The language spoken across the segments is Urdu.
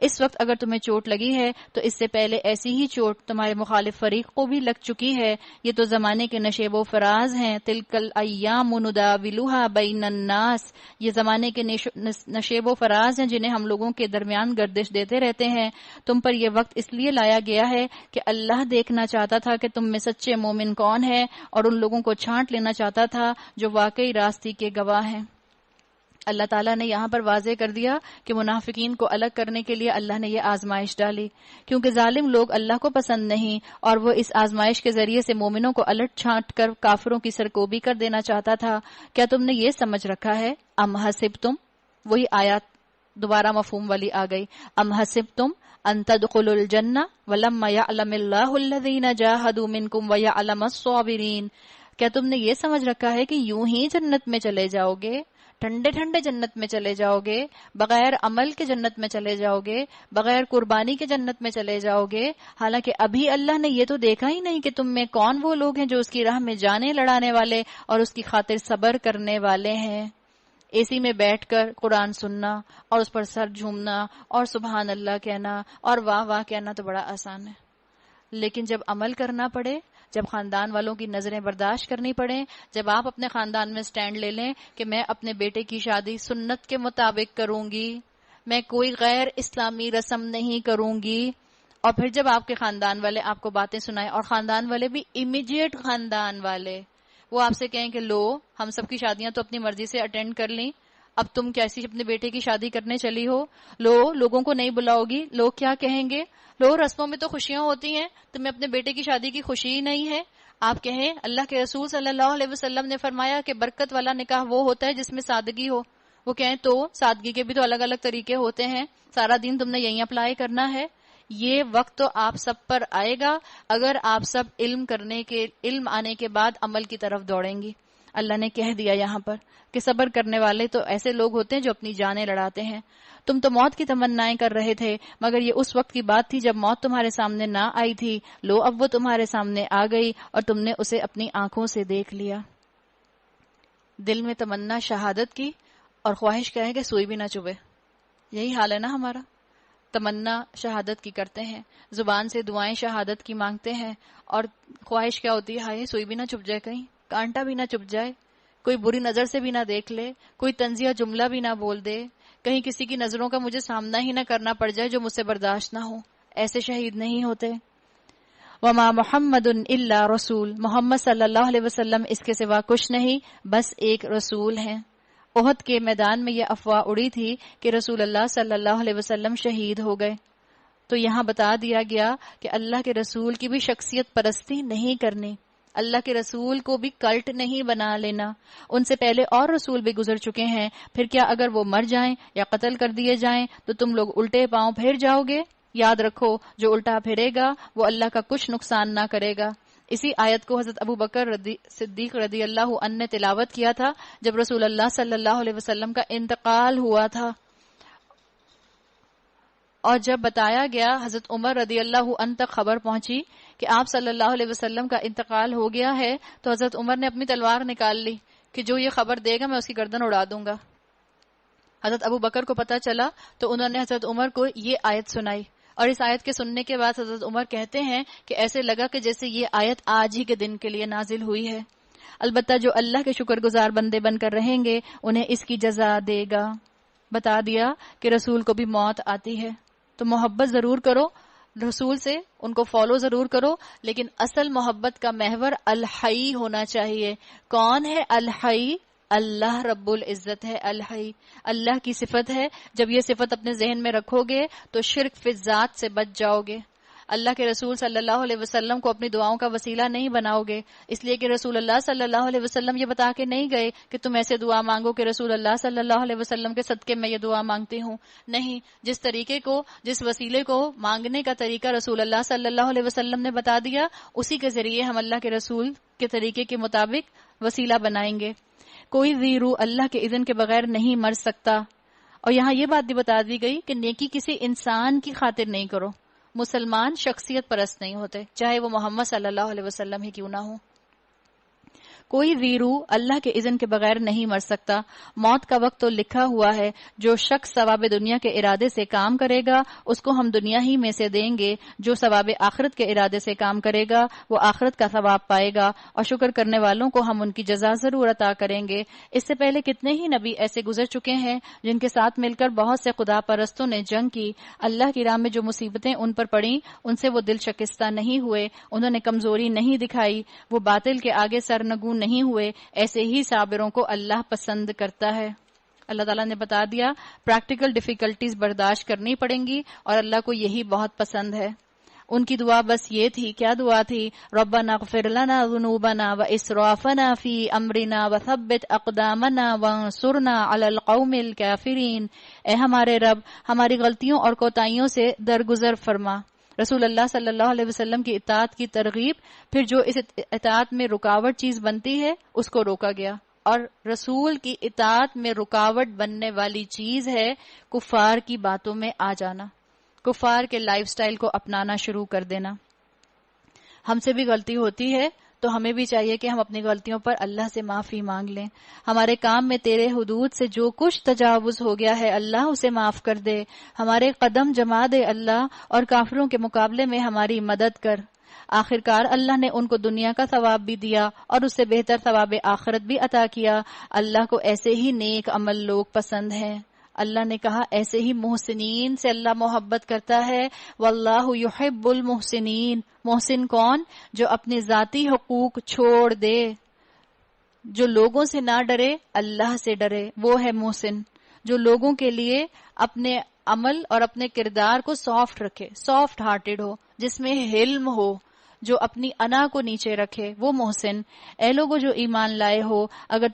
اس وقت اگر تمہیں چوٹ لگی ہے تو اس سے پہلے ایسی ہی چوٹ تمہارے مخالف فریق کو بھی لگ چکی ہے. یہ تو زمانے کے نشیب و فراز ہیں. تلک الایام نداولها بین الناس. یہ زمانے کے نشیب و فراز ہیں جنہیں ہم لوگوں کے درمیان گردش دیتے رہتے ہیں. تم پر یہ وقت اس لیے لایا گیا ہے کہ اللہ دیکھنا چاہتا تھا کہ تم میں سچے مومن کون ہے، اور ان لوگوں کو چھانٹ لینا چاہتا تھا جو واقعی راستی کے گواہ ہیں. اللہ تعالیٰ نے یہاں پر واضح کر دیا کہ منافقین کو الگ کرنے کے لیے اللہ نے یہ آزمائش ڈالی، کیونکہ ظالم لوگ اللہ کو پسند نہیں، اور وہ اس آزمائش کے ذریعے سے مومنوں کو الٹ چھانٹ کر کافروں کی سرکوبی کر دینا چاہتا تھا. کیا تم نے یہ سمجھ رکھا ہے؟ ام حسبتم، وہی آیات دوبارہ مفہوم والی آ گئی. ام حسبتم ان تدخلوا الجنہ ولما یعلم اللہ الذین جاہدوا منکم ویعلم الصابرین. کیا تم نے یہ سمجھ رکھا ہے کہ یوں ہی جنت میں چلے جاؤ گے، ٹھنڈے ٹھنڈے جنت میں چلے جاؤ گے، بغیر عمل کے جنت میں چلے جاؤ گے، بغیر قربانی کے جنت میں چلے جاؤ گے؟ حالانکہ ابھی اللہ نے یہ تو دیکھا ہی نہیں کہ تم میں کون وہ لوگ ہیں جو اس کی راہ میں جانیں لڑانے والے اور اس کی خاطر صبر کرنے والے ہیں. اے سی میں بیٹھ کر قرآن سننا اور اس پر سر جھومنا اور سبحان اللہ کہنا اور واہ واہ کہنا تو بڑا آسان ہے، لیکن جب عمل کرنا پڑے، جب خاندان والوں کی نظریں برداشت کرنی پڑیں، جب آپ اپنے خاندان میں سٹینڈ لے لیں کہ میں اپنے بیٹے کی شادی سنت کے مطابق کروں گی، میں کوئی غیر اسلامی رسم نہیں کروں گی، اور پھر جب آپ کے خاندان والے آپ کو باتیں سنائیں، اور خاندان والے بھی امیجیٹ خاندان والے، وہ آپ سے کہیں کہ لو ہم سب کی شادیاں تو اپنی مرضی سے اٹینڈ کر لیں، اب تم کیسی اپنے بیٹے کی شادی کرنے چلی ہو، لوگوں کو نہیں بلاؤ گی، لوگ کیا کہیں گے، رسموں میں تو خوشیاں ہوتی ہیں، تمہیں اپنے بیٹے کی شادی کی خوشی ہی نہیں ہے. آپ کہیں اللہ کے رسول صلی اللہ علیہ وسلم نے فرمایا کہ برکت والا نکاح وہ ہوتا ہے جس میں سادگی ہو. وہ کہیں تو سادگی کے بھی تو الگ الگ طریقے ہوتے ہیں، سارا دن تم نے یہی اپلائی کرنا ہے. یہ وقت تو آپ سب پر آئے گا اگر آپ سب علم آنے کے بعد عمل کی طرف دوڑیں گی. اللہ نے کہہ دیا یہاں پر کہ صبر کرنے والے تو ایسے لوگ ہوتے ہیں جو اپنی جانیں لڑاتے ہیں. تم تو موت کی تمنائیں کر رہے تھے، مگر یہ اس وقت کی بات تھی جب موت تمہارے سامنے نہ آئی تھی. اب وہ تمہارے سامنے آ گئی اور تم نے اسے اپنی آنکھوں سے دیکھ لیا. دل میں تمنا شہادت کی اور خواہش کیا ہے کہ سوئی بھی نہ چبھے. یہی حال ہے نا ہمارا. تمنا شہادت کی کرتے ہیں، زبان سے دعائیں شہادت کی مانگتے ہیں، اور خواہش کیا ہوتی ہے؟ ہائے سوئی بھی نہ چبھ جائے، کہیں کانٹا بھی نہ چبھ جائے، کوئی بری نظر سے بھی نہ دیکھ لے، کوئی طنزیہ جملہ بھی نہ بول دے، کہیں کسی کی نظروں کا مجھے سامنا ہی نہ کرنا پڑ جائے جو مجھ سے برداشت نہ ہو. ایسے شہید نہیں ہوتے. وما محمد الا رسول، محمد صلی اللہ علیہ وسلم اس کے سوا کچھ نہیں، بس ایک رسول ہیں. احد کے میدان میں یہ افواہ اڑی تھی کہ رسول اللہ صلی اللہ علیہ وسلم شہید ہو گئے، تو یہاں بتا دیا گیا کہ اللہ کے رسول کی بھی شخصیت پرستی نہیں کرنی، اللہ کے رسول کو بھی کلٹ نہیں بنا لینا. ان سے پہلے اور رسول بھی گزر چکے ہیں، پھر کیا اگر وہ مر جائیں یا قتل کر دیے جائیں تو تم لوگ الٹے پاؤں پھر جاؤ گے؟ یاد رکھو جو الٹا پھرے گا وہ اللہ کا کچھ نقصان نہ کرے گا. اسی آیت کو حضرت ابو بکر صدیق رضی اللہ عنہ نے تلاوت کیا تھا جب رسول اللہ صلی اللہ علیہ وسلم کا انتقال ہوا تھا، اور جب بتایا گیا حضرت عمر رضی اللہ عنہ تک خبر پہنچی کہ آپ صلی اللہ علیہ وسلم کا انتقال ہو گیا ہے، تو حضرت عمر نے اپنی تلوار نکال لی کہ جو یہ خبر دے گا میں اس کی گردن اڑا دوں گا. حضرت ابو بکر کو پتا چلا تو انہوں نے حضرت عمر کو یہ آیت سنائی، اور اس آیت کے سننے کے بعد حضرت عمر کہتے ہیں کہ ایسے لگا کہ جیسے یہ آیت آج ہی کے دن کے لیے نازل ہوئی ہے. البتہ جو اللہ کے شکر گزار بندے بن کر رہیں گے انہیں اس کی جزا دے گا. بتا دیا کہ رسول کو بھی موت آتی ہے، تو محبت ضرور کرو رسول سے، ان کو فالو ضرور کرو، لیکن اصل محبت کا محور الحی ہونا چاہیے. کون ہے الحی؟ اللہ رب العزت ہے. الحی اللہ کی صفت ہے. جب یہ صفت اپنے ذہن میں رکھو گے تو شرک فی الذات سے بچ جاؤ گے. اللہ کے رسول صلی اللہ علیہ وسلم کو اپنی دعاؤں کا وسیلہ نہیں بناؤ گے، اس لیے کہ رسول اللہ صلی اللہ علیہ وسلم یہ بتا کے نہیں گئے کہ تم ایسے دعا مانگو کہ رسول اللہ صلی اللہ علیہ وسلم کے صدقے میں یہ دعا مانگتی ہوں. نہیں، جس طریقے کو، جس وسیلے کو مانگنے کا طریقہ رسول اللہ صلی اللہ علیہ وسلم نے بتا دیا، اسی کے ذریعے ہم اللہ کے رسول کے طریقے کے مطابق وسیلہ بنائیں گے. کوئی ذی روح اللہ کے اذن کے بغیر نہیں مر سکتا. اور یہاں یہ بات بھی بتا دی گئی کہ نیکی کسی انسان کی خاطر نہیں کرو. مسلمان شخصیت پرست نہیں ہوتے، چاہے وہ محمد صلی اللہ علیہ وسلم ہی کیوں نہ ہو. کوئی بھی روح اللہ کے اذن کے بغیر نہیں مر سکتا. موت کا وقت تو لکھا ہوا ہے. جو شخص ثواب دنیا کے ارادے سے کام کرے گا اس کو ہم دنیا ہی میں سے دیں گے. جو ثواب آخرت کے ارادے سے کام کرے گا وہ آخرت کا ثواب پائے گا، اور شکر کرنے والوں کو ہم ان کی جزا ضرور عطا کریں گے. اس سے پہلے کتنے ہی نبی ایسے گزر چکے ہیں جن کے ساتھ مل کر بہت سے خدا پرستوں نے جنگ کی. اللہ کی راہ میں جو مصیبتیں ان پر پڑیں ان سے وہ دل شکستہ نہیں ہوئے، انہوں نے کمزوری نہیں دکھائی، وہ باطل کے آگے سرنگوں نہیں ہوئے. ایسے ہی صابروں کو اللہ پسند کرتا ہے. اللہ تعالیٰ نے بتا دیا پریکٹیکل ڈیفیکلٹیز برداشت کرنی پڑیں گی اور اللہ کو یہی بہت پسند ہے. ان کی دعا بس یہ تھی. کیا دعا تھی؟ ربنا اغفر لنا ذنوبنا واسرافنا فی امرنا وثبت اقدامنا وانصرنا علی القوم الکافرین. اے ہمارے رب، ہماری غلطیوں اور کوتاہیوں سے درگزر فرما. رسول اللہ صلی اللہ علیہ وسلم کی اطاعت کی ترغیب، پھر جو اس اطاعت میں رکاوٹ چیز بنتی ہے اس کو روکا گیا. اور رسول کی اطاعت میں رکاوٹ بننے والی چیز ہے کفار کی باتوں میں آ جانا، کفار کے لائف سٹائل کو اپنانا شروع کر دینا. ہم سے بھی غلطی ہوتی ہے تو ہمیں بھی چاہیے کہ ہم اپنی غلطیوں پر اللہ سے معافی مانگ لیں. ہمارے کام میں تیرے حدود سے جو کچھ تجاوز ہو گیا ہے اللہ اسے معاف کر دے. ہمارے قدم جما دے اللہ، اور کافروں کے مقابلے میں ہماری مدد کر. آخرکار اللہ نے ان کو دنیا کا ثواب بھی دیا اور اس سے بہتر ثواب آخرت بھی عطا کیا. اللہ کو ایسے ہی نیک عمل لوگ پسند ہیں. اللہ نے کہا ایسے ہی محسنین سے اللہ محبت کرتا ہے. واللہ یحب المحسنین. محسن کون؟ جو اپنے ذاتی حقوق چھوڑ دے، جو لوگوں سے نہ ڈرے اللہ سے ڈرے، وہ ہے محسن. جو لوگوں کے لیے اپنے عمل اور اپنے کردار کو سافٹ رکھے، سافٹ ہارٹڈ ہو، جس میں حلم ہو، جو اپنی انا کو نیچے رکھے، وہ محسن. اے لوگو جو ایمان لائے ہو، اگر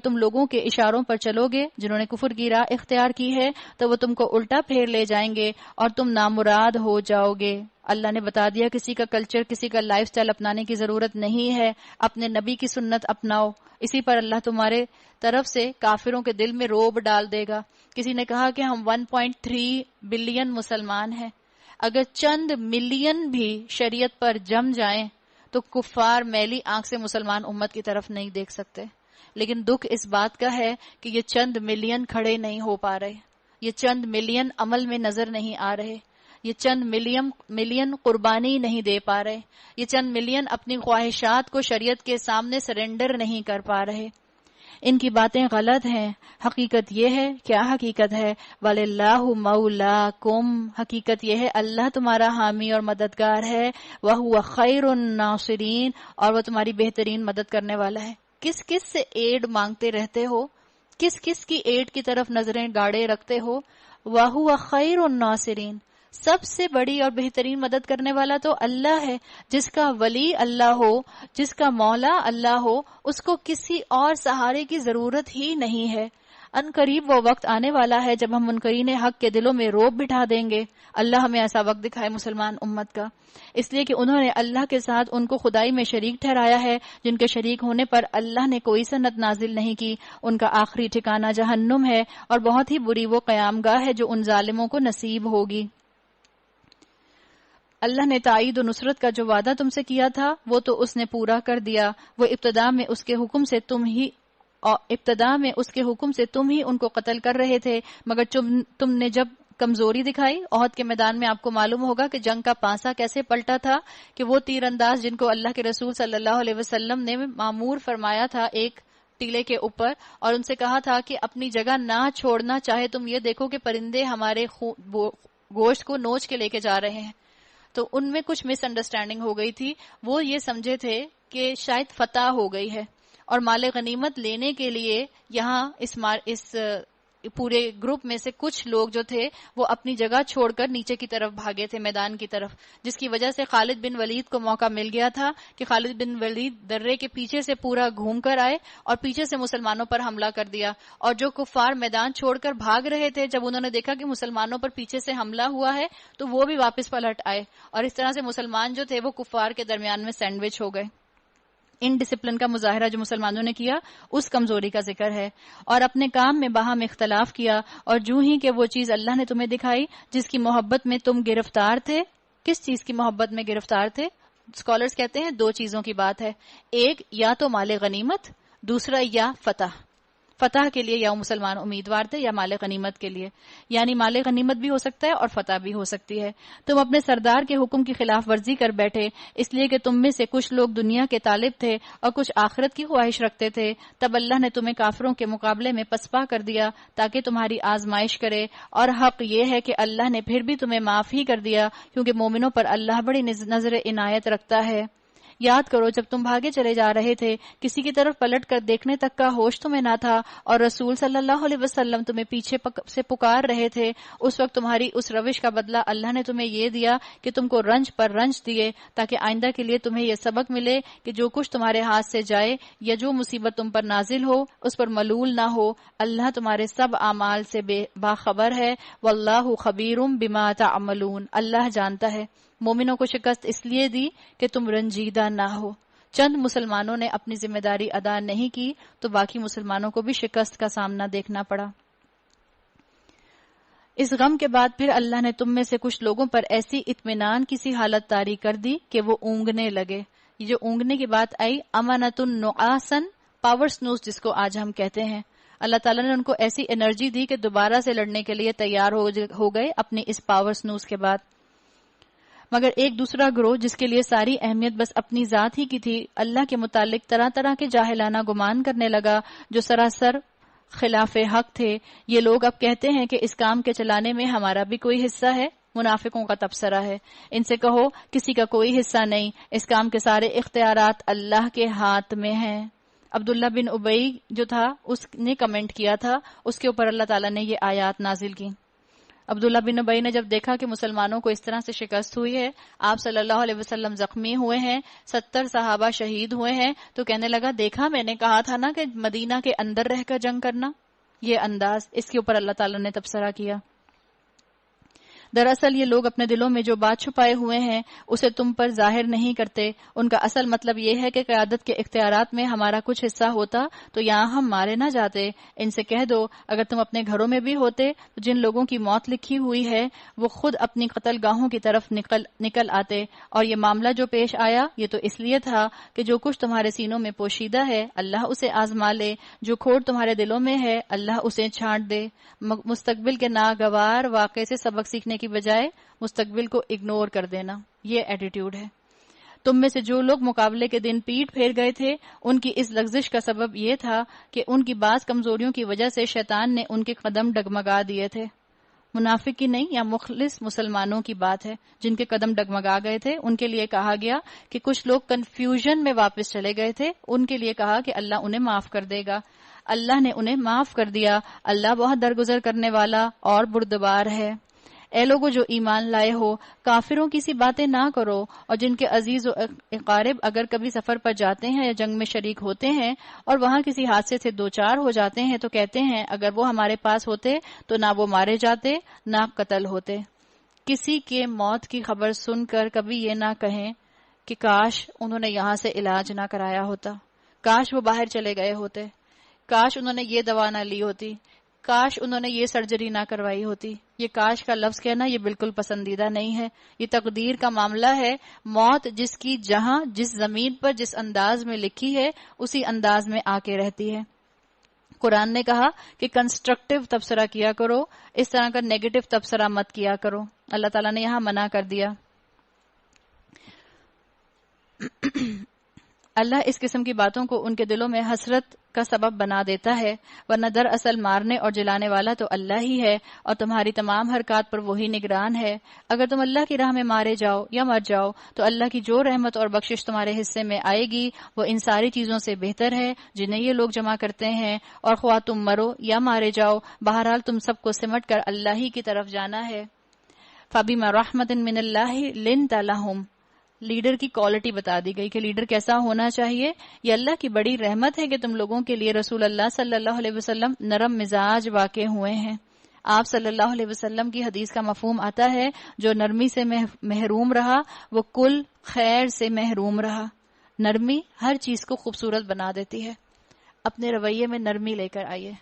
تم لوگوں کے اشاروں پر چلو گے جنہوں نے کفر کی راہ اختیار کی ہے تو وہ تم کو الٹا پھیر لے جائیں گے اور تم نامراد ہو جاؤ گے. اللہ نے بتا دیا کسی کا کلچر، کسی کا لائف سٹائل اپنانے کی ضرورت نہیں ہے. اپنے نبی کی سنت اپناؤ، اسی پر اللہ تمہارے طرف سے کافروں کے دل میں روب ڈال دے گا. کسی نے کہا کہ ہم 1.3 بلین مسلمان ہیں. اگر چند ملین بھی شریعت پر جم جائیں تو کفار میلی آنکھ سے مسلمان امت کی طرف نہیں دیکھ سکتے. لیکن دکھ اس بات کا ہے کہ یہ چند ملین کھڑے نہیں ہو پا رہے، یہ چند ملین عمل میں نظر نہیں آ رہے، یہ چند ملین قربانی نہیں دے پا رہے، یہ چند ملین اپنی خواہشات کو شریعت کے سامنے سرنڈر نہیں کر پا رہے. ان کی باتیں غلط ہیں. حقیقت یہ ہے، کیا حقیقت ہے؟ وَلِلَّهُ مَوْلَاكُمْ. حقیقت یہ ہے اللہ تمہارا حامی اور مددگار ہے. وَهُوَ خَيْرُ النَّاصِرِينَ. اور وہ تمہاری بہترین مدد کرنے والا ہے. کس کس سے ایڈ مانگتے رہتے ہو؟ کس کس کی ایڈ کی طرف نظریں گاڑے رکھتے ہو؟ وَهُوَ خَيْرُ النَّاصِرِينَ. سب سے بڑی اور بہترین مدد کرنے والا تو اللہ ہے. جس کا ولی اللہ ہو، جس کا مولا اللہ ہو، اس کو کسی اور سہارے کی ضرورت ہی نہیں ہے. ان قریب وہ وقت آنے والا ہے جب ہم منکرین حق کے دلوں میں روب بٹھا دیں گے. اللہ ہمیں ایسا وقت دکھائے مسلمان امت کا، اس لیے کہ انہوں نے اللہ کے ساتھ ان کو خدائی میں شریک ٹھہرایا ہے، جن کے شریک ہونے پر اللہ نے کوئی سند نازل نہیں کی. ان کا آخری ٹھکانہ جہنم ہے، اور بہت ہی بری وہ قیام گاہ ہے جو ان ظالموں کو نصیب ہوگی. اللہ نے تائید و نصرت کا جو وعدہ تم سے کیا تھا وہ تو اس نے پورا کر دیا. وہ ابتدا میں اس کے حکم سے تم ہی ان کو قتل کر رہے تھے، مگر تم نے جب کمزوری دکھائی احد کے میدان میں، آپ کو معلوم ہوگا کہ جنگ کا پانسا کیسے پلٹا تھا، کہ وہ تیر انداز جن کو اللہ کے رسول صلی اللہ علیہ وسلم نے معمور فرمایا تھا ایک ٹیلے کے اوپر، اور ان سے کہا تھا کہ اپنی جگہ نہ چھوڑنا، چاہے تم یہ دیکھو کہ پرندے ہمارے گوشت کو نوچ کے لے کے جا رہے ہیں. تو ان میں کچھ مس انڈرسٹینڈنگ ہو گئی تھی. وہ یہ سمجھے تھے کہ شاید فتح ہو گئی ہے، اور مال غنیمت لینے کے لیے یہاں اس پورے گروپ میں سے کچھ لوگ جو تھے وہ اپنی جگہ چھوڑ کر نیچے کی طرف بھاگے تھے، میدان کی طرف، جس کی وجہ سے خالد بن ولید کو موقع مل گیا تھا کہ خالد بن ولید درے کے پیچھے سے پورا گھوم کر آئے اور پیچھے سے مسلمانوں پر حملہ کر دیا. اور جو کفار میدان چھوڑ کر بھاگ رہے تھے، جب انہوں نے دیکھا کہ مسلمانوں پر پیچھے سے حملہ ہوا ہے تو وہ بھی واپس پلٹ آئے، اور اس طرح سے مسلمان جو تھے وہ کفار کے درمیان میں سینڈوچ ہو گئے. ان ڈسپلن کا مظاہرہ جو مسلمانوں نے کیا اس کمزوری کا ذکر ہے. اور اپنے کام میں باہم اختلاف کیا، اور جو ہی کہ وہ چیز اللہ نے تمہیں دکھائی جس کی محبت میں تم گرفتار تھے. کس چیز کی محبت میں گرفتار تھے؟ اسکالرز کہتے ہیں دو چیزوں کی بات ہے، ایک یا تو مال غنیمت، دوسرا یا فتح۔ فتح کے لیے یا مسلمان امیدوار تھے یا مال غنیمت کے لیے، یعنی مال غنیمت بھی ہو سکتا ہے اور فتح بھی ہو سکتی ہے۔ تم اپنے سردار کے حکم کی خلاف ورزی کر بیٹھے اس لیے کہ تم میں سے کچھ لوگ دنیا کے طالب تھے اور کچھ آخرت کی خواہش رکھتے تھے، تب اللہ نے تمہیں کافروں کے مقابلے میں پسپا کر دیا تاکہ تمہاری آزمائش کرے، اور حق یہ ہے کہ اللہ نے پھر بھی تمہیں معاف ہی کر دیا کیونکہ مومنوں پر اللہ بڑی نظر عنایت رکھتا ہے۔ یاد کرو جب تم بھاگے چلے جا رہے تھے، کسی کی طرف پلٹ کر دیکھنے تک کا ہوش تمہیں نہ تھا، اور رسول صلی اللہ علیہ وسلم تمہیں پیچھے سے پکار رہے تھے۔ اس وقت تمہاری اس روش کا بدلہ اللہ نے تمہیں یہ دیا کہ تم کو رنج پر رنج دیے، تاکہ آئندہ کے لیے تمہیں یہ سبق ملے کہ جو کچھ تمہارے ہاتھ سے جائے یا جو مصیبت تم پر نازل ہو اس پر ملول نہ ہو۔ اللہ تمہارے سب اعمال سے باخبر ہے، واللہ خبیر بما تعملون، اللہ جانتا ہے۔ مومنوں کو شکست اس لیے دی کہ تم رنجیدہ نہ ہو۔ چند مسلمانوں نے اپنی ذمہ داری ادا نہیں کی تو باقی مسلمانوں کو بھی شکست کا سامنا دیکھنا پڑا۔ اس غم کے بعد پھر اللہ نے تم میں سے کچھ لوگوں پر ایسی اطمینان کی سی حالت طاری کر دی کہ وہ اونگنے لگے۔ یہ جو اونگنے کی بات آئی، امانت النعاسن، پاور سنوز جس کو آج ہم کہتے ہیں، اللہ تعالیٰ نے ان کو ایسی انرجی دی کہ دوبارہ سے لڑنے کے لیے تیار ہو گئے اپنی اس پاور سنوز کے بعد۔ مگر ایک دوسرا گروہ جس کے لیے ساری اہمیت بس اپنی ذات ہی کی تھی، اللہ کے متعلق طرح طرح کے جاہلانہ گمان کرنے لگا جو سراسر خلاف حق تھے۔ یہ لوگ اب کہتے ہیں کہ اس کام کے چلانے میں ہمارا بھی کوئی حصہ ہے۔ منافقوں کا تبصرہ ہے، ان سے کہو کسی کا کوئی حصہ نہیں، اس کام کے سارے اختیارات اللہ کے ہاتھ میں ہیں۔ عبداللہ بن ابئی جو تھا اس نے کمنٹ کیا تھا، اس کے اوپر اللہ تعالیٰ نے یہ آیات نازل کی۔ عبداللہ بن ابئی نے جب دیکھا کہ مسلمانوں کو اس طرح سے شکست ہوئی ہے، آپ صلی اللہ علیہ وسلم زخمی ہوئے ہیں، 70 صحابہ شہید ہوئے ہیں، تو کہنے لگا دیکھا میں نے کہا تھا نا کہ مدینہ کے اندر رہ کر جنگ کرنا۔ یہ انداز، اس کے اوپر اللہ تعالیٰ نے تبصرہ کیا۔ دراصل یہ لوگ اپنے دلوں میں جو بات چھپائے ہوئے ہیں اسے تم پر ظاہر نہیں کرتے۔ ان کا اصل مطلب یہ ہے کہ قیادت کے اختیارات میں ہمارا کچھ حصہ ہوتا تو یہاں ہم مارے نہ جاتے۔ ان سے کہہ دو اگر تم اپنے گھروں میں بھی ہوتے تو جن لوگوں کی موت لکھی ہوئی ہے وہ خود اپنی قتل گاہوں کی طرف نکل آتے، اور یہ معاملہ جو پیش آیا یہ تو اس لیے تھا کہ جو کچھ تمہارے سینوں میں پوشیدہ ہے اللہ اسے آزما لے، جو کھوٹ تمہارے دلوں میں ہے اللہ اسے چھانٹ دے۔ مستقبل کے ناگوار واقعے سے سبق سیکھنے کی بجائے مستقبل کو اگنور کر دینا، یہ ایٹیٹیوڈ ہے۔ تم میں سے جو لوگ مقابلے کے دن پیٹ پھیر گئے تھے ان کی اس لغزش کا سبب یہ تھا کہ ان کی بعض کمزوریوں کی وجہ سے شیطان نے ان کے قدم ڈگمگا دیے تھے۔ منافق کی نہیں، یا مخلص مسلمانوں کی بات ہے جن کے قدم ڈگمگا گئے تھے۔ ان کے لیے کہا گیا کہ کچھ لوگ کنفیوژن میں واپس چلے گئے تھے، ان کے لیے کہا کہ اللہ انہیں معاف کر دے گا۔ اللہ نے انہیں معاف کر دیا، اللہ بہت درگزر کرنے والا اور بردبار ہے۔ اے لوگو جو ایمان لائے ہو، کافروں کی سی باتیں نہ کرو، اور جن کے عزیز و اقارب اگر کبھی سفر پر جاتے ہیں یا جنگ میں شریک ہوتے ہیں اور وہاں کسی حادثے سے دوچار ہو جاتے ہیں تو کہتے ہیں اگر وہ ہمارے پاس ہوتے تو نہ وہ مارے جاتے نہ قتل ہوتے۔ کسی کے موت کی خبر سن کر کبھی یہ نہ کہیں کہ کاش انہوں نے یہاں سے علاج نہ کرایا ہوتا، کاش وہ باہر چلے گئے ہوتے، کاش انہوں نے یہ دوا نہ لی ہوتی، کاش انہوں نے یہ سرجری نہ کروائی ہوتی۔ یہ کاش کا لفظ کہنا یہ بالکل پسندیدہ نہیں ہے۔ یہ تقدیر کا معاملہ ہے۔ موت جس کی جہاں جس زمین پر جس انداز میں لکھی ہے اسی انداز میں آ کے رہتی ہے۔ قرآن نے کہا کہ کنسٹرکٹیو تبصرہ کیا کرو، اس طرح کا نیگیٹو تبصرہ مت کیا کرو۔ اللہ تعالیٰ نے یہاں منع کر دیا۔ اللہ اس قسم کی باتوں کو ان کے دلوں میں حسرت کا سبب بنا دیتا ہے، ورنہ دراصل مارنے اور جلانے والا تو اللہ ہی ہے، اور تمہاری تمام حرکات پر وہی نگران ہے۔ اگر تم اللہ کی راہ میں مارے جاؤ یا مر جاؤ تو اللہ کی جو رحمت اور بخشش تمہارے حصے میں آئے گی وہ ان ساری چیزوں سے بہتر ہے جنہیں یہ لوگ جمع کرتے ہیں، اور خواہ تم مرو یا مارے جاؤ بہرحال تم سب کو سمٹ کر اللہ ہی کی طرف جانا ہے۔ فَبِمَا رَحْمَةٍ مِّنَ اللَّهِ لِنْتَ لَهُمْ، لیڈر کی کوالٹی بتا دی گئی کہ لیڈر کیسا ہونا چاہیے۔ یہ اللہ کی بڑی رحمت ہے کہ تم لوگوں کے لیے رسول اللہ صلی اللہ علیہ وسلم نرم مزاج واقع ہوئے ہیں۔ آپ صلی اللہ علیہ وسلم کی حدیث کا مفہوم آتا ہے جو نرمی سے محروم رہا وہ کل خیر سے محروم رہا۔ نرمی ہر چیز کو خوبصورت بنا دیتی ہے۔ اپنے رویے میں نرمی لے کر آئیے،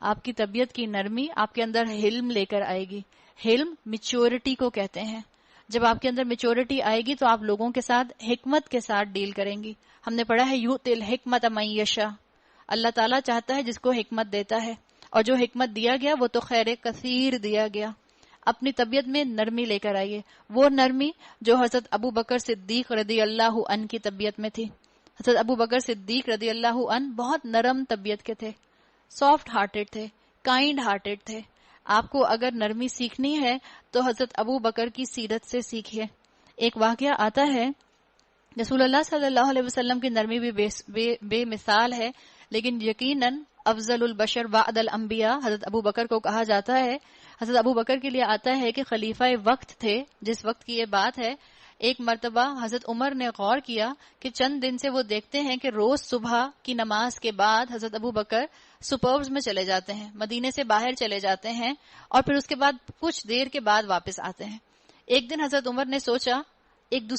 آپ کی طبیعت کی نرمی آپ کے اندر حلم لے کر آئے گی۔ حلم میچورٹی کو کہتے ہیں۔ جب آپ کے اندر میچورٹی آئے گی تو آپ لوگوں کے ساتھ حکمت کے ساتھ ڈیل کریں گی. ہم نے پڑھا ہے یؤتی الحکمت من یشاء، اللہ تعالیٰ چاہتا ہے جس کو حکمت دیتا ہے، اور جو حکمت دیا گیا وہ تو خیر کثیر دیا گیا. اپنی طبیعت میں نرمی لے کر آئیے، وہ نرمی جو حضرت ابو بکر صدیق رضی اللہ عنہ کی طبیعت میں تھی. حضرت ابو بکر صدیق رضی اللہ عنہ بہت نرم طبیعت کے تھے، سافٹ ہارٹڈ تھے، کائنڈ ہارٹڈ تھے. آپ کو اگر نرمی سیکھنی ہے تو حضرت ابو بکر کی سیرت سے سیکھیے. ایک واقعہ آتا ہے، رسول اللہ صلی اللہ علیہ وسلم کی نرمی بھی بے مثال ہے، لیکن یقیناً افضل البشر بعد الانبیاء حضرت ابو بکر کو کہا جاتا ہے. حضرت ابو بکر کے لیے آتا ہے کہ خلیفہ وقت تھے، جس وقت کی یہ بات ہے. ایک مرتبہ حضرت عمر نے غور کیا کہ چند دن سے وہ دیکھتے ہیں کہ روز صبح کی نماز کے بعد حضرت ابو بکر سپربز میں چلے جاتے ہیں، مدینے سے باہر چلے جاتے ہیں، اور پھر اس کے بعد کچھ دیر کے بعد واپس آتے ہیں. ایک دن حضرت عمر نے سوچا، ایک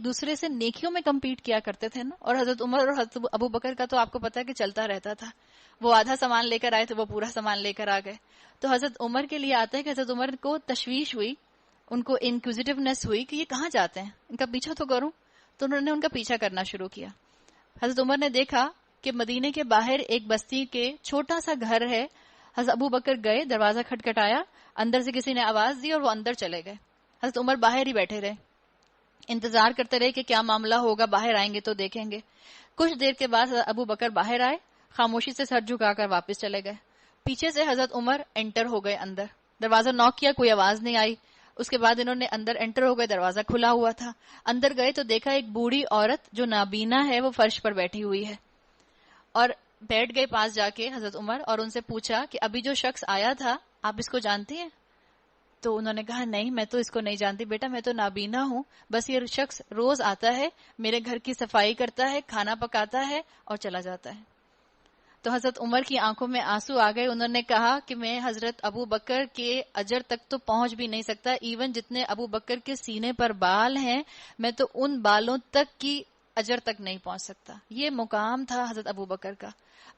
دوسرے سے نیکیوں میں کمپیٹ کیا کرتے تھے نا، اور حضرت عمر اور حضرت ابو بکر کا تو آپ کو پتا ہے کہ چلتا رہتا تھا. وہ آدھا سامان لے کر آئے تو وہ پورا سامان لے کر آ گئے. تو حضرت عمر کے لیے آتا ہے کہ حضرت عمر کو تشویش ہوئی، ان کو انکوزیٹیونیس ہوئی کہ یہ کہاں جاتے ہیں، ان کا پیچھا تو کروں. تو انہوں نے ان کا پیچھا کرنا شروع کیا. حضرت عمر نے دیکھا کہ مدینے کے باہر ایک بستی کے چھوٹا سا گھر ہے. حضرت ابو بکر گئے، دروازہ کھٹکھٹایا، اندر سے کسی نے آواز دی اور وہ اندر چلے گئے. حضرت عمر باہر ہی بیٹھے رہے، انتظار کرتے رہے کہ کیا معاملہ ہوگا، باہر آئیں گے تو دیکھیں گے. کچھ دیر کے بعد حضرت ابو بکر باہر آئے، خاموشی سے سر جھکا کر واپس چلے گئے. پیچھے سے حضرت عمر انٹر ہو گئے اندر. دروازہ ناک کیا، کوئی آواز نہیں آئی. اس کے بعد انہوں نے اندر انٹر ہو گئے، دروازہ کھلا ہوا تھا. اندر گئے تو دیکھا ایک بوڑھی عورت جو نابینا ہے وہ فرش پر بیٹھی ہوئی ہے. اور بیٹھ گئے پاس جا کے حضرت عمر اور ان سے پوچھا کہ ابھی جو شخص آیا تھا آپ اس کو جانتی ہیں؟ تو انہوں نے کہا نہیں، میں تو اس کو نہیں جانتی بیٹا، میں تو نابینا ہوں، بس یہ شخص روز آتا ہے، میرے گھر کی صفائی کرتا ہے، کھانا پکاتا ہے اور چلا جاتا ہے. تو حضرت عمر کی آنکھوں میں آنسو آ گئے. انہوں نے کہا کہ میں حضرت ابو بکر کے اجر تک تو پہنچ بھی نہیں سکتا، ایون جتنے ابو بکر کے سینے پر بال ہیں میں تو ان بالوں تک کی اجر تک نہیں پہنچ سکتا. یہ مقام تھا حضرت ابو بکر کا.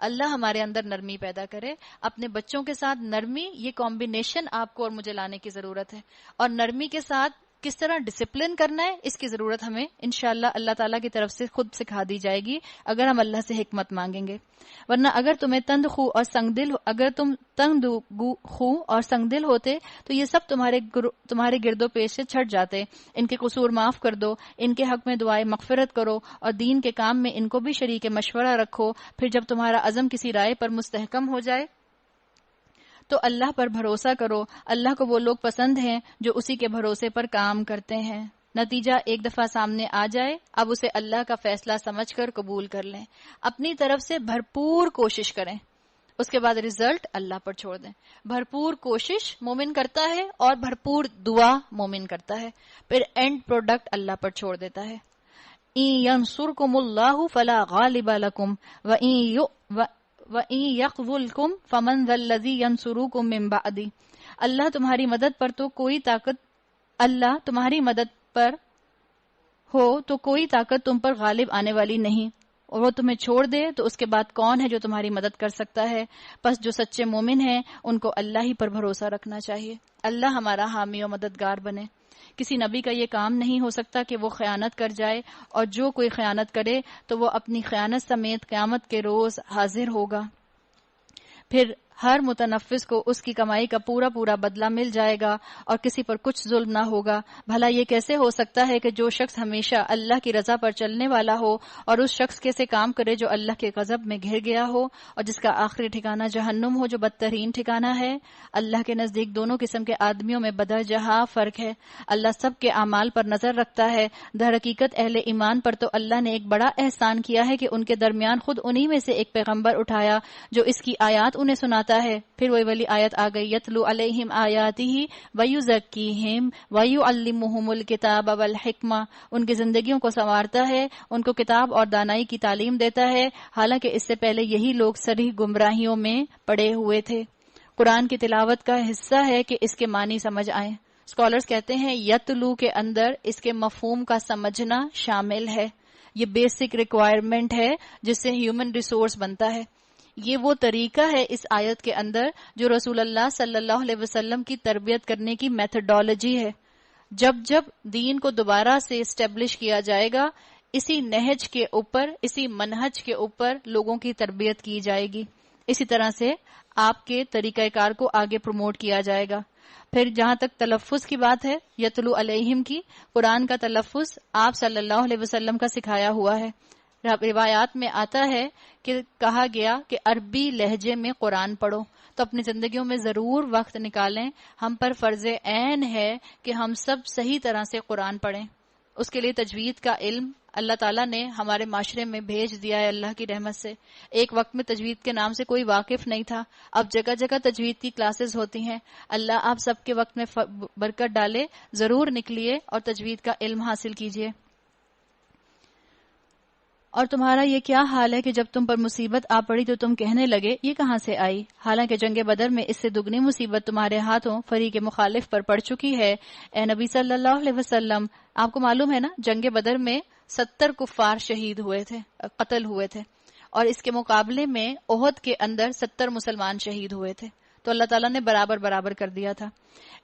اللہ ہمارے اندر نرمی پیدا کرے. اپنے بچوں کے ساتھ نرمی، یہ کمبینیشن آپ کو اور مجھے لانے کی ضرورت ہے. اور نرمی کے ساتھ کس طرح ڈسپلن کرنا ہے اس کی ضرورت ہمیں انشاءاللہ اللہ تعالیٰ کی طرف سے خود سکھا دی جائے گی اگر ہم اللہ سے حکمت مانگیں گے. ورنہ اگر تم تنگ خو اور سنگ دل ہوتے تو یہ سب تمہارے گرد و پیش سے چھٹ جاتے. ان کے قصور معاف کر دو، ان کے حق میں دعائے مغفرت کرو، اور دین کے کام میں ان کو بھی شریک مشورہ رکھو. پھر جب تمہارا عزم کسی رائے پر مستحکم ہو جائے تو اللہ پر بھروسہ کرو. اللہ کو وہ لوگ پسند ہیں جو اسی کے بھروسے پر کام کرتے ہیں. نتیجہ ایک دفعہ سامنے آ جائے، اب اسے اللہ کا فیصلہ سمجھ کر قبول کر لیں. اپنی طرف سے بھرپور کوشش کریں، اس کے بعد رزلٹ اللہ پر چھوڑ دیں. بھرپور کوشش مومن کرتا ہے اور بھرپور دعا مومن کرتا ہے، پھر اینڈ پروڈکٹ اللہ پر چھوڑ دیتا ہے. ان ینصرکم اللہ فلا غالب لکم وَإِن يَخْذُلْكُمْ فَمَنْ ذَا الَّذِي يَنْصُرُكُمْ مِنْ بَعْدِهِ. اللہ تمہاری مدد پر تو اللہ تمہاری مدد پر ہو تو کوئی طاقت تم پر غالب آنے والی نہیں، اور وہ تمہیں چھوڑ دے تو اس کے بعد کون ہے جو تمہاری مدد کر سکتا ہے. پس جو سچے مومن ہیں ان کو اللہ ہی پر بھروسہ رکھنا چاہیے. اللہ ہمارا حامی و مددگار بنے. کسی نبی کا یہ کام نہیں ہو سکتا کہ وہ خیانت کر جائے، اور جو کوئی خیانت کرے تو وہ اپنی خیانت سمیت قیامت کے روز حاضر ہوگا. پھر ہر متنفس کو اس کی کمائی کا پورا پورا بدلہ مل جائے گا اور کسی پر کچھ ظلم نہ ہوگا. بھلا یہ کیسے ہو سکتا ہے کہ جو شخص ہمیشہ اللہ کی رضا پر چلنے والا ہو اور اس شخص کیسے کام کرے جو اللہ کے غضب میں گھر گیا ہو اور جس کا آخری ٹھکانہ جہنم ہو جو بدترین ٹھکانہ ہے. اللہ کے نزدیک دونوں قسم کے آدمیوں میں بدرجہ فرق ہے. اللہ سب کے اعمال پر نظر رکھتا ہے. در حقیقت اہل ایمان پر تو اللہ نے ایک بڑا احسان کیا ہے کہ ان کے درمیان خود انہی میں سے ایک پیغمبر اٹھایا جو اس کی آیات انہیں سناتا ہے. پھر وہی والی آیت آ گئی، یتلو علیہم آیاتہ ویزکیہم ویعلمہم الکتاب والحکمہ. ان کی زندگیوں کو سنوارتا ہے، ان کو کتاب اور دانائی کی تعلیم دیتا ہے، حالانکہ اس سے پہلے یہی لوگ سری گمراہیوں میں پڑے ہوئے تھے. قرآن کی تلاوت کا حصہ ہے کہ اس کے معنی سمجھ آئیں. اسکالرز کہتے ہیں یتلو کے اندر اس کے مفہوم کا سمجھنا شامل ہے. یہ بیسک ریکوائرمنٹ ہے جس سے ہیومن ریسورس بنتا ہے. یہ وہ طریقہ ہے اس آیت کے اندر جو رسول اللہ صلی اللہ علیہ وسلم کی تربیت کرنے کی میتھڈالوجی ہے. جب جب دین کو دوبارہ سے اسٹیبلش کیا جائے گا، اسی نہج کے اوپر، اسی منہج کے اوپر لوگوں کی تربیت کی جائے گی، اسی طرح سے آپ کے طریقہ کار کو آگے پروموٹ کیا جائے گا۔ پھر جہاں تک تلفظ کی بات ہے، یتلو علیہم کی، قرآن کا تلفظ آپ صلی اللہ علیہ وسلم کا سکھایا ہوا ہے۔ روایات میں آتا ہے کہ کہا گیا کہ عربی لہجے میں قرآن پڑھو، تو اپنی زندگیوں میں ضرور وقت نکالیں۔ ہم پر فرض عین ہے کہ ہم سب صحیح طرح سے قرآن پڑھیں۔ اس کے لیے تجوید کا علم اللہ تعالیٰ نے ہمارے معاشرے میں بھیج دیا ہے اللہ کی رحمت سے۔ ایک وقت میں تجوید کے نام سے کوئی واقف نہیں تھا، اب جگہ جگہ تجوید کی کلاسز ہوتی ہیں۔ اللہ آپ سب کے وقت میں برکت ڈالے، ضرور نکلیے اور تجوید کا علم حاصل کیجیے۔ اور تمہارا یہ کیا حال ہے کہ جب تم پر مصیبت آ پڑی تو تم کہنے لگے یہ کہاں سے آئی، حالانکہ جنگ بدر میں اس سے دگنی مصیبت تمہارے ہاتھوں فریق مخالف پر پڑ چکی ہے۔ اے نبی صلی اللہ علیہ وسلم، آپ کو معلوم ہے نا جنگ بدر میں 70 کفار شہید ہوئے تھے، قتل ہوئے تھے، اور اس کے مقابلے میں احد کے اندر 70 مسلمان شہید ہوئے تھے، تو اللہ تعالیٰ نے برابر برابر کر دیا تھا۔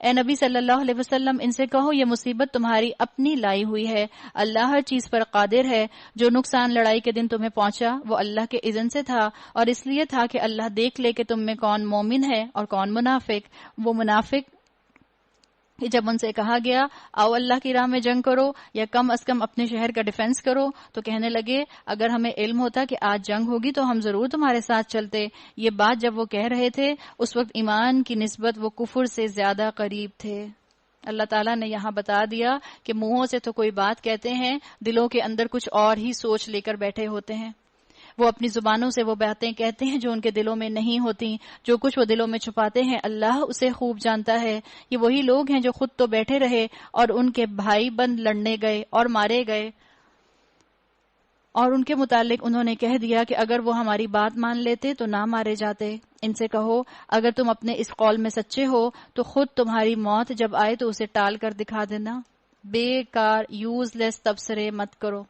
اے نبی صلی اللہ علیہ وسلم، ان سے کہو یہ مصیبت تمہاری اپنی لائی ہوئی ہے، اللہ ہر چیز پر قادر ہے۔ جو نقصان لڑائی کے دن تمہیں پہنچا وہ اللہ کے اذن سے تھا، اور اس لیے تھا کہ اللہ دیکھ لے کہ تم میں کون مومن ہے اور کون منافق۔ وہ منافق کہ جب ان سے کہا گیا آؤ اللہ کی راہ میں جنگ کرو یا کم از کم اپنے شہر کا ڈیفنس کرو، تو کہنے لگے اگر ہمیں علم ہوتا کہ آج جنگ ہوگی تو ہم ضرور تمہارے ساتھ چلتے۔ یہ بات جب وہ کہہ رہے تھے اس وقت ایمان کی نسبت وہ کفر سے زیادہ قریب تھے۔ اللہ تعالیٰ نے یہاں بتا دیا کہ منہوں سے تو کوئی بات کہتے ہیں، دلوں کے اندر کچھ اور ہی سوچ لے کر بیٹھے ہوتے ہیں۔ وہ اپنی زبانوں سے وہ باتیں کہتے ہیں جو ان کے دلوں میں نہیں ہوتی، جو کچھ وہ دلوں میں چھپاتے ہیں اللہ اسے خوب جانتا ہے۔ یہ وہی لوگ ہیں جو خود تو بیٹھے رہے اور ان کے بھائی بند لڑنے گئے اور مارے گئے، اور ان کے متعلق انہوں نے کہہ دیا کہ اگر وہ ہماری بات مان لیتے تو نہ مارے جاتے۔ ان سے کہو اگر تم اپنے اس قول میں سچے ہو تو خود تمہاری موت جب آئے تو اسے ٹال کر دکھا دینا۔ بیکار یوز لیس تبصرے مت کرو۔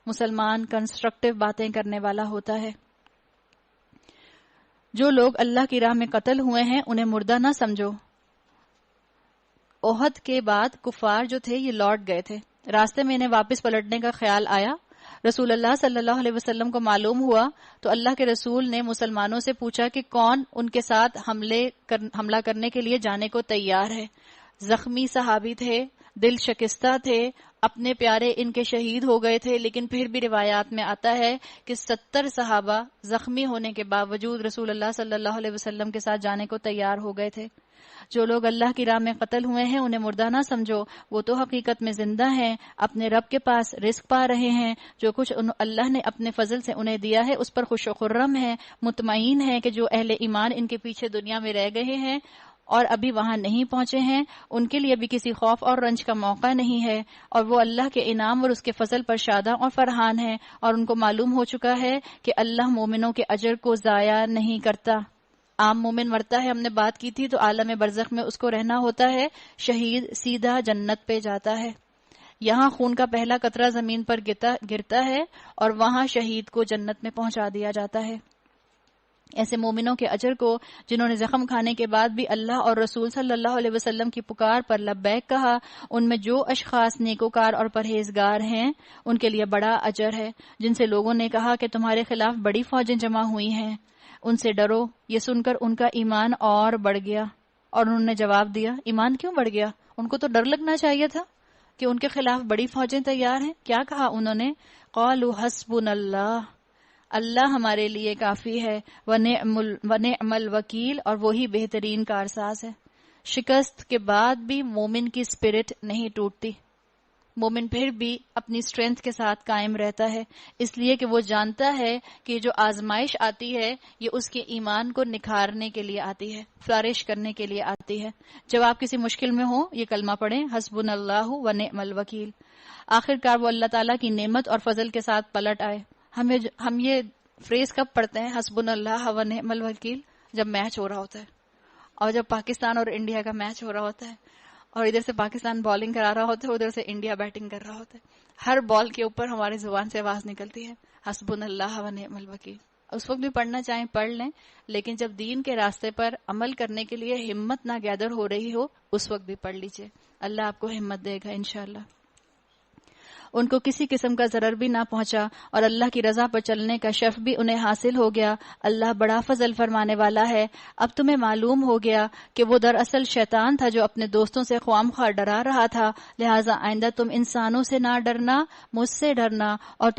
مسلمان کنسٹرکٹیو باتیں کرنے والا ہوتا ہے۔ جو لوگ اللہ کی راہ میں قتل ہوئے ہیں انہیں مردہ نہ سمجھو۔ احد کے بعد کفار جو تھے یہ لوٹ گئے تھے، راستے میں انہیں واپس پلٹنے کا خیال آیا۔ رسول اللہ صلی اللہ علیہ وسلم کو معلوم ہوا تو اللہ کے رسول نے مسلمانوں سے پوچھا کہ کون ان کے ساتھ حملہ کرنے کے لیے جانے کو تیار ہے۔ زخمی صحابی تھے، دل شکستہ تھے، اپنے پیارے ان کے شہید ہو گئے تھے، لیکن پھر بھی روایات میں آتا ہے کہ 70 صحابہ زخمی ہونے کے باوجود رسول اللہ صلی اللہ علیہ وسلم کے ساتھ جانے کو تیار ہو گئے تھے۔ جو لوگ اللہ کی راہ میں قتل ہوئے ہیں انہیں مردہ نہ سمجھو، وہ تو حقیقت میں زندہ ہیں، اپنے رب کے پاس رزق پا رہے ہیں، جو کچھ اللہ نے اپنے فضل سے انہیں دیا ہے اس پر خوش و خرم ہیں، مطمئن ہیں کہ جو اہل ایمان ان کے پیچھے دنیا میں رہ گئے ہیں اور ابھی وہاں نہیں پہنچے ہیں ان کے لیے بھی کسی خوف اور رنج کا موقع نہیں ہے، اور وہ اللہ کے انعام اور اس کے فضل پر شاداں اور فرحان ہیں، اور ان کو معلوم ہو چکا ہے کہ اللہ مومنوں کے اجر کو ضائع نہیں کرتا۔ عام مومن مرتا ہے، ہم نے بات کی تھی، تو عالم برزخ میں اس کو رہنا ہوتا ہے، شہید سیدھا جنت پہ جاتا ہے۔ یہاں خون کا پہلا قطرہ زمین پر گرتا ہے اور وہاں شہید کو جنت میں پہنچا دیا جاتا ہے۔ ایسے مومنوں کے اجر کو جنہوں نے زخم کھانے کے بعد بھی اللہ اور رسول صلی اللہ علیہ وسلم کی پکار پر لبیک کہا، ان میں جو اشخاص نیکوکار اور پرہیزگار ہیں ان کے لیے بڑا اجر ہے۔ جن سے لوگوں نے کہا کہ تمہارے خلاف بڑی فوجیں جمع ہوئی ہیں، ان سے ڈرو۔ یہ سن کر ان کا ایمان اور بڑھ گیا، اور انہوں نے جواب دیا ایمان کیوں بڑھ گیا؟ ان کو تو ڈر لگنا چاہیے تھا کہ ان کے خلاف بڑی فوجیں تیار ہیں۔ کیا کہا انہوں نے؟ قالوا حسبنا اللہ، اللہ ہمارے لیے کافی ہے، ونعم الوکیل، اور وہی بہترین کارساز ہے۔ شکست کے بعد بھی مومن کی اسپرٹ نہیں ٹوٹتی، مومن پھر بھی اپنی اسٹرینتھ کے ساتھ قائم رہتا ہے، اس لیے کہ وہ جانتا ہے کہ جو آزمائش آتی ہے یہ اس کے ایمان کو نکھارنے کے لیے آتی ہے، فلارش کرنے کے لیے آتی ہے۔ جب آپ کسی مشکل میں ہوں یہ کلمہ پڑھیں، حسبنا اللہ ونعم الوکیل۔ آخر کار وہ اللہ تعالیٰ کی نعمت اور فضل کے ساتھ پلٹ آئے۔ ہم یہ فریز کب پڑھتے ہیں حسبنا اللہ ونعم الوکیل؟ جب میچ ہو رہا ہوتا ہے، اور جب پاکستان اور انڈیا کا میچ ہو رہا ہوتا ہے، اور ادھر سے پاکستان بالنگ کرا رہا ہوتا ہے، ادھر سے انڈیا بیٹنگ کر رہا ہوتا ہے، ہر بال کے اوپر ہماری زبان سے آواز نکلتی ہے حسبنا اللہ ونعم الوکیل۔ اس وقت بھی پڑھنا چاہیں پڑھ لیں، لیکن جب دین کے راستے پر عمل کرنے کے لیے ہمت نہ گیدر ہو رہی ہو اس وقت بھی پڑھ لیجئے، اللہ آپ کو ہمت دے گا انشاءاللہ۔ ان کو کسی قسم کا ضرر بھی نہ پہنچا اور اللہ کی رضا پر چلنے کا شرف بھی انہیں حاصل ہو گیا۔ اللہ بڑا فضل فرمانے والا ہے۔ اب تمہیں معلوم ہو گیا کہ وہ دراصل شیطان تھا جو اپنے دوستوں سے خواہ مخواہ ڈرا رہا تھا، لہٰذا آئندہ تم انسانوں سے نہ ڈرنا، مجھ سے ڈرنا، اور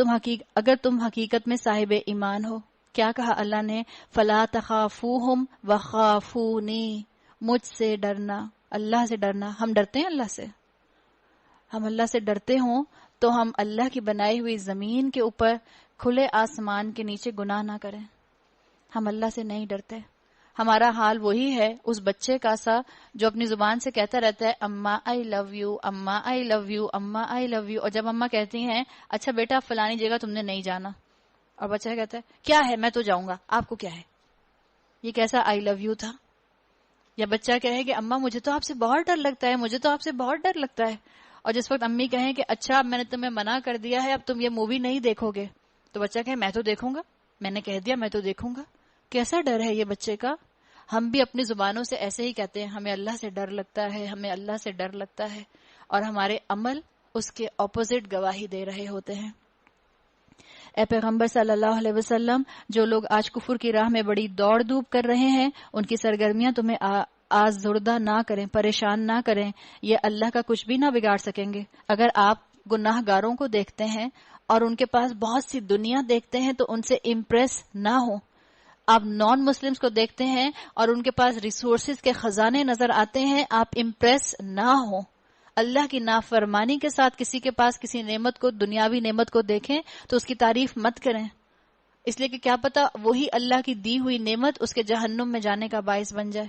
اگر تم حقیقت میں صاحب ایمان ہو۔ کیا کہا اللہ نے؟ فلا تخافوہم وخافونی، مجھ سے ڈرنا، اللہ سے ڈرنا۔ ہم ڈرتے ہیں اللہ سے؟ ہم اللہ سے ڈرتے ہوں تو ہم اللہ کی بنائی ہوئی زمین کے اوپر کھلے آسمان کے نیچے گناہ نہ کریں۔ ہم اللہ سے نہیں ڈرتے۔ ہمارا حال وہی ہے اس بچے کا سا جو اپنی زبان سے کہتا رہتا ہے اماں آئی لو یو، اماں آئی لو یو، اماں آئی لو یو، اور جب اماں کہتی ہیں اچھا بیٹا فلانی جگہ تم نے نہیں جانا، اور بچہ کہتا ہے کیا ہے میں تو جاؤں گا، آپ کو کیا ہے؟ یہ کیسا آئی لو یو تھا؟ یا بچہ کہے کہ اماں مجھے تو آپ سے بہت ڈر لگتا ہے، مجھے تو آپ سے بہت ڈر لگتا ہے، اور جس وقت امی کہیں کہ اچھا اب میں نے تمہیں منع کر دیا ہے اب تم یہ مووی نہیں دیکھو گے، تو بچہ کہے میں تو دیکھوں گا، میں نے کہہ دیا میں تو دیکھوں گا۔ کیسا ڈر ہے یہ بچے کا؟ ہم بھی اپنی زبانوں سے ایسے ہی کہتے ہیں ہمیں اللہ سے ڈر لگتا ہے، ہمیں اللہ سے ڈر لگتا ہے، اور ہمارے عمل اس کے اپوزٹ گواہی دے رہے ہوتے ہیں۔ اے پیغمبر صلی اللہ علیہ وسلم، جو لوگ آج کفر کی راہ میں بڑی دوڑ دھوپ کر رہے ہیں ان کی سرگرمیاں تمہیں آزردہ نہ کریں، پریشان نہ کریں، یہ اللہ کا کچھ بھی نہ بگاڑ سکیں گے۔ اگر آپ گناہ گاروں کو دیکھتے ہیں اور ان کے پاس بہت سی دنیا دیکھتے ہیں تو ان سے امپریس نہ ہو۔ آپ نان مسلمز کو دیکھتے ہیں اور ان کے پاس ریسورسز کے خزانے نظر آتے ہیں، آپ امپریس نہ ہو۔ اللہ کی نافرمانی کے ساتھ کسی کے پاس کسی نعمت کو، دنیاوی نعمت کو دیکھیں تو اس کی تعریف مت کریں، اس لیے کہ کیا پتا وہی اللہ کی دی ہوئی نعمت اس کے جہنم میں جانے کا باعث بن جائے۔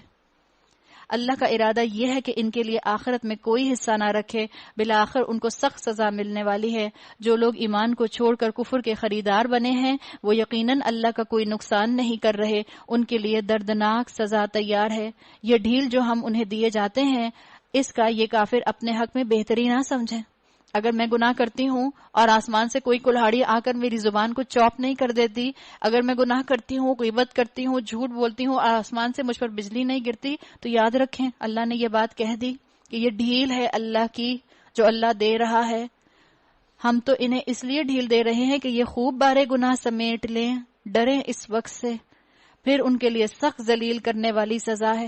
اللہ کا ارادہ یہ ہے کہ ان کے لیے آخرت میں کوئی حصہ نہ رکھے، بالآخر ان کو سخت سزا ملنے والی ہے۔ جو لوگ ایمان کو چھوڑ کر کفر کے خریدار بنے ہیں وہ یقیناً اللہ کا کوئی نقصان نہیں کر رہے، ان کے لیے دردناک سزا تیار ہے۔ یہ ڈھیل جو ہم انہیں دیے جاتے ہیں اس کا یہ کافر اپنے حق میں بہتری نہ سمجھیں۔ اگر میں گناہ کرتی ہوں اور آسمان سے کوئی کلہاڑی آ کر میری زبان کو چاپ نہیں کر دیتی، اگر میں گناہ کرتی ہوں، غیبت کرتی ہوں، جھوٹ بولتی ہوں اور آسمان سے مجھ پر بجلی نہیں گرتی، تو یاد رکھیں اللہ نے یہ بات کہہ دی کہ یہ ڈھیل ہے اللہ کی جو اللہ دے رہا ہے۔ ہم تو انہیں اس لیے ڈھیل دے رہے ہیں کہ یہ خوب بارے گناہ سمیٹ لیں، ڈریں اس وقت سے، پھر ان کے لیے سخت ذلیل کرنے والی سزا ہے۔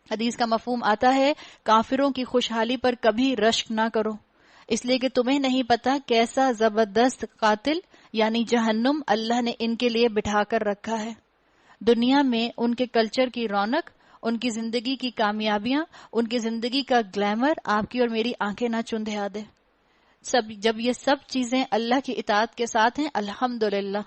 حدیث کا مفہوم آتا ہے کافروں کی خوشحالی پر کبھی رشک نہ کرو، اس لیے کہ تمہیں نہیں پتا کیسا زبردست قاتل یعنی جہنم اللہ نے ان کے لیے بٹھا کر رکھا ہے۔ دنیا میں ان کے کلچر کی رونق، ان کی زندگی کی کامیابیاں، ان کی زندگی کا گلیمر آپ کی اور میری آنکھیں نہ چندھیا دے۔ جب یہ سب چیزیں اللہ کی اطاعت کے ساتھ ہیں، الحمدللہ،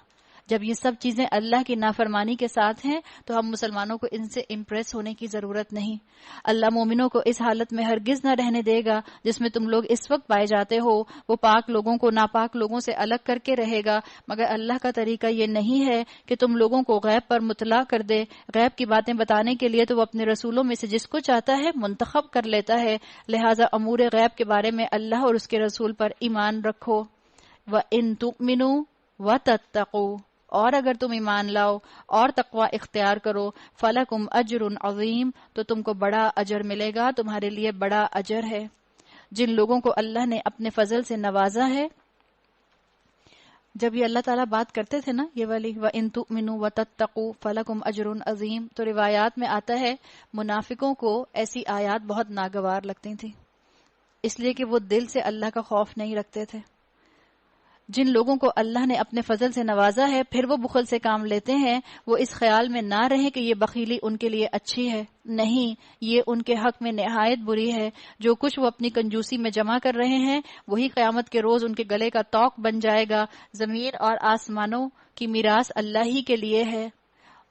جب یہ سب چیزیں اللہ کی نافرمانی کے ساتھ ہیں تو ہم مسلمانوں کو ان سے امپریس ہونے کی ضرورت نہیں۔ اللہ مومنوں کو اس حالت میں ہرگز نہ رہنے دے گا جس میں تم لوگ اس وقت پائے جاتے ہو، وہ پاک لوگوں کو ناپاک لوگوں سے الگ کر کے رہے گا، مگر اللہ کا طریقہ یہ نہیں ہے کہ تم لوگوں کو غیب پر مطلع کر دے۔ غیب کی باتیں بتانے کے لیے تو وہ اپنے رسولوں میں سے جس کو چاہتا ہے منتخب کر لیتا ہے، لہٰذا امور غیب کے بارے میں اللہ اور اس کے رسول پر ایمان رکھو۔ وَإِن تُؤْمِنُوا وَتَتَّقُوا، اور اگر تم ایمان لاؤ اور تقوی اختیار کرو، فَلَكُمْ أَجْرٌ عَظِيمٌ، تو تم کو بڑا اجر ملے گا، تمہارے لیے بڑا اجر ہے۔ جن لوگوں کو اللہ نے اپنے فضل سے نوازا ہے، جب یہ اللہ تعالیٰ بات کرتے تھے نا یہ والی وَإِن تُؤْمِنُوا وَتَتَّقُوا فَلَكُمْ أَجْرٌ عَظِيمٌ، تو روایات میں آتا ہے منافقوں کو ایسی آیات بہت ناگوار لگتی تھیں، اس لیے کہ وہ دل سے اللہ کا خوف نہیں رکھتے تھے۔ جن لوگوں کو اللہ نے اپنے فضل سے نوازا ہے پھر وہ بخل سے کام لیتے ہیں، وہ اس خیال میں نہ رہیں کہ یہ بخیلی ان کے لیے اچھی ہے، نہیں، یہ ان کے حق میں نہایت بری ہے۔ جو کچھ وہ اپنی کنجوسی میں جمع کر رہے ہیں وہی قیامت کے روز ان کے گلے کا طوق بن جائے گا۔ زمین اور آسمانوں کی میراث اللہ ہی کے لیے ہے،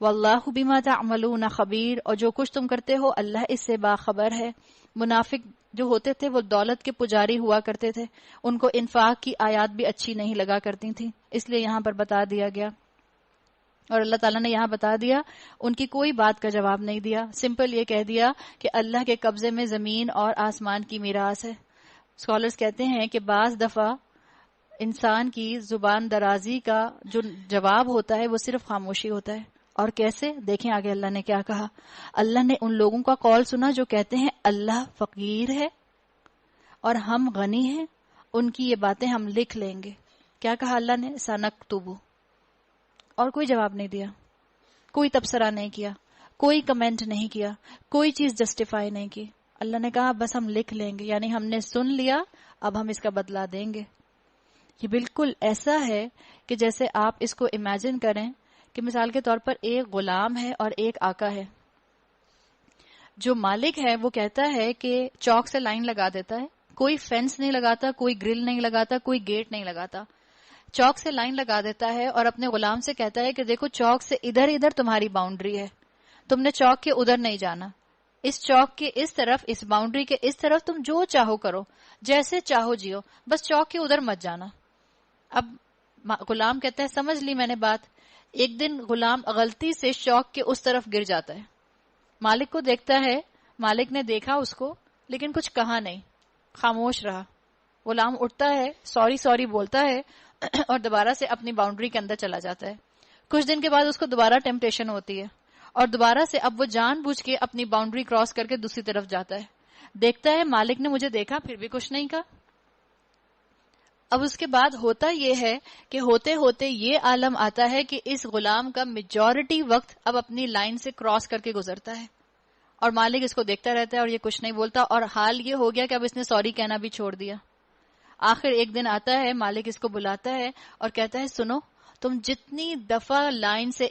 واللہ بما تعملون خبیر، اور جو کچھ تم کرتے ہو اللہ اس سے باخبر ہے۔ منافق جو ہوتے تھے وہ دولت کے پجاری ہوا کرتے تھے، ان کو انفاق کی آیات بھی اچھی نہیں لگا کرتی تھیں، اس لیے یہاں پر بتا دیا گیا، اور اللہ تعالیٰ نے یہاں بتا دیا، ان کی کوئی بات کا جواب نہیں دیا، سمپل یہ کہہ دیا کہ اللہ کے قبضے میں زمین اور آسمان کی میراث ہے۔ اسکالرز کہتے ہیں کہ بعض دفعہ انسان کی زبان درازی کا جو جواب ہوتا ہے وہ صرف خاموشی ہوتا ہے. اور کیسے؟ دیکھیں آگے اللہ نے کیا کہا. اللہ نے ان لوگوں کا قول سنا جو کہتے ہیں اللہ فقیر ہے اور ہم غنی ہیں، ان کی یہ باتیں ہم لکھ لیں گے. کیا کہا اللہ نے؟ سنکتبو. اور کوئی جواب نہیں دیا، کوئی تبصرہ نہیں کیا، کوئی کمنٹ نہیں کیا، کوئی چیز جسٹیفائی نہیں کی. اللہ نے کہا بس ہم لکھ لیں گے، یعنی ہم نے سن لیا، اب ہم اس کا بدلہ دیں گے. یہ بالکل ایسا ہے کہ جیسے آپ اس کو امیجن کریں کہ مثال کے طور پر ایک غلام ہے اور ایک آقا ہے. جو مالک ہے وہ کہتا ہے کہ چاک سے لائن لگا دیتا ہے، کوئی فینس نہیں لگاتا، کوئی گرل نہیں لگاتا، کوئی گیٹ نہیں لگاتا، چاک سے لائن لگا دیتا ہے اور اپنے غلام سے کہتا ہے کہ دیکھو چاک سے ادھر ادھر تمہاری باؤنڈری ہے، تم نے چاک کے ادھر نہیں جانا، اس چاک کے اس طرف، اس باؤنڈری کے اس طرف تم جو چاہو کرو، جیسے چاہو جیو، بس چاک کے ادھر مت جانا. اب غلام کہتا ہے سمجھ لی میں نے بات. ایک دن غلام غلطی سے چاک کے اس طرف گر جاتا ہے. مالک کو دیکھتا ہے، مالک نے دیکھا اس کو لیکن کچھ کہا نہیں، خاموش رہا. غلام اٹھتا ہے، سوری سوری بولتا ہے اور دوبارہ سے اپنی باؤنڈری کے اندر چلا جاتا ہے. کچھ دن کے بعد اس کو دوبارہ ٹیمپٹیشن ہوتی ہے اور دوبارہ سے اب وہ جان بوجھ کے اپنی باؤنڈری کراس کر کے دوسری طرف جاتا ہے. دیکھتا ہے مالک نے مجھے دیکھا پھر بھی کچھ نہیں کہا. اب اس کے بعد ہوتا یہ ہے کہ ہوتے ہوتے یہ عالم آتا ہے کہ اس غلام کا میجورٹی وقت اب اپنی لائن سے کراس کر کے گزرتا ہے اور مالک اس کو دیکھتا رہتا ہے اور یہ کچھ نہیں بولتا. اور حال یہ ہو گیا کہ اب اس نے سوری کہنا بھی چھوڑ دیا. آخر ایک دن آتا ہے، مالک اس کو بلاتا ہے اور کہتا ہے سنو، تم جتنی دفعہ لائن سے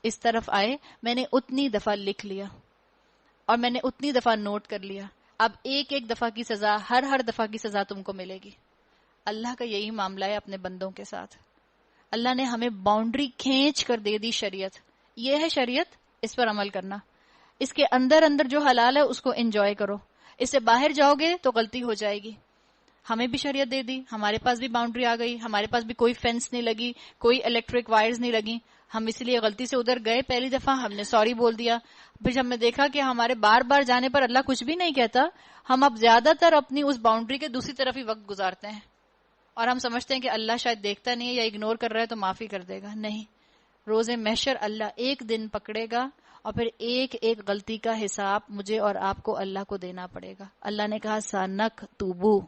اس طرف آئے میں نے اتنی دفعہ لکھ لیا اور میں نے اتنی دفعہ نوٹ کر لیا. اب ایک ایک دفعہ کی سزا، ہر دفعہ کی سزا تم کو ملے گی. اللہ کا یہی معاملہ ہے اپنے بندوں کے ساتھ. اللہ نے ہمیں باؤنڈری کھینچ کر دے دی شریعت. یہ ہے شریعت، اس پر عمل کرنا. اس کے اندر اندر جو حلال ہے اس کو انجوائے کرو، اس سے باہر جاؤ گے تو غلطی ہو جائے گی. ہمیں بھی شریعت دے دی، ہمارے پاس بھی باؤنڈری آ گئی، ہمارے پاس بھی کوئی فینس نہیں لگی، کوئی الیکٹرک وائرز نہیں لگی. ہم اس لیے غلطی سے ادھر گئے، پہلی دفعہ ہم نے سوری بول دیا. پھر ہم نے دیکھا کہ ہمارے بار بار جانے پر اللہ کچھ بھی نہیں کہتا. ہم اب زیادہ تر اپنی اس باؤنڈری کے دوسری طرف ہی وقت گزارتے ہیں اور ہم سمجھتے ہیں کہ اللہ شاید دیکھتا نہیں ہے یا اگنور کر رہا ہے تو معافی کر دے گا. نہیں، روز محشر اللہ ایک دن پکڑے گا اور پھر ایک ایک غلطی کا حساب مجھے اور آپ کو اللہ کو دینا پڑے گا. اللہ نے کہا سانک توبو،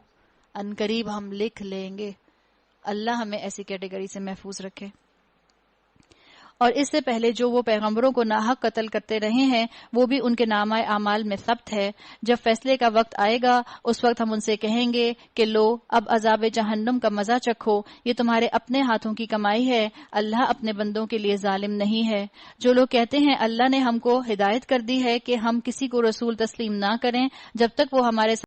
ان قریب ہم لکھ لیں گے. اللہ ہمیں ایسی کیٹیگری سے محفوظ رکھے. اور اس سے پہلے جو وہ پیغمبروں کو ناحق قتل کرتے رہے ہیں وہ بھی ان کے نامہ اعمال میں ثبت ہے. جب فیصلے کا وقت آئے گا اس وقت ہم ان سے کہیں گے کہ لو اب عذاب جہنم کا مزہ چکھو، یہ تمہارے اپنے ہاتھوں کی کمائی ہے، اللہ اپنے بندوں کے لیے ظالم نہیں ہے. جو لوگ کہتے ہیں اللہ نے ہم کو ہدایت کر دی ہے کہ ہم کسی کو رسول تسلیم نہ کریں جب تک وہ ہمارے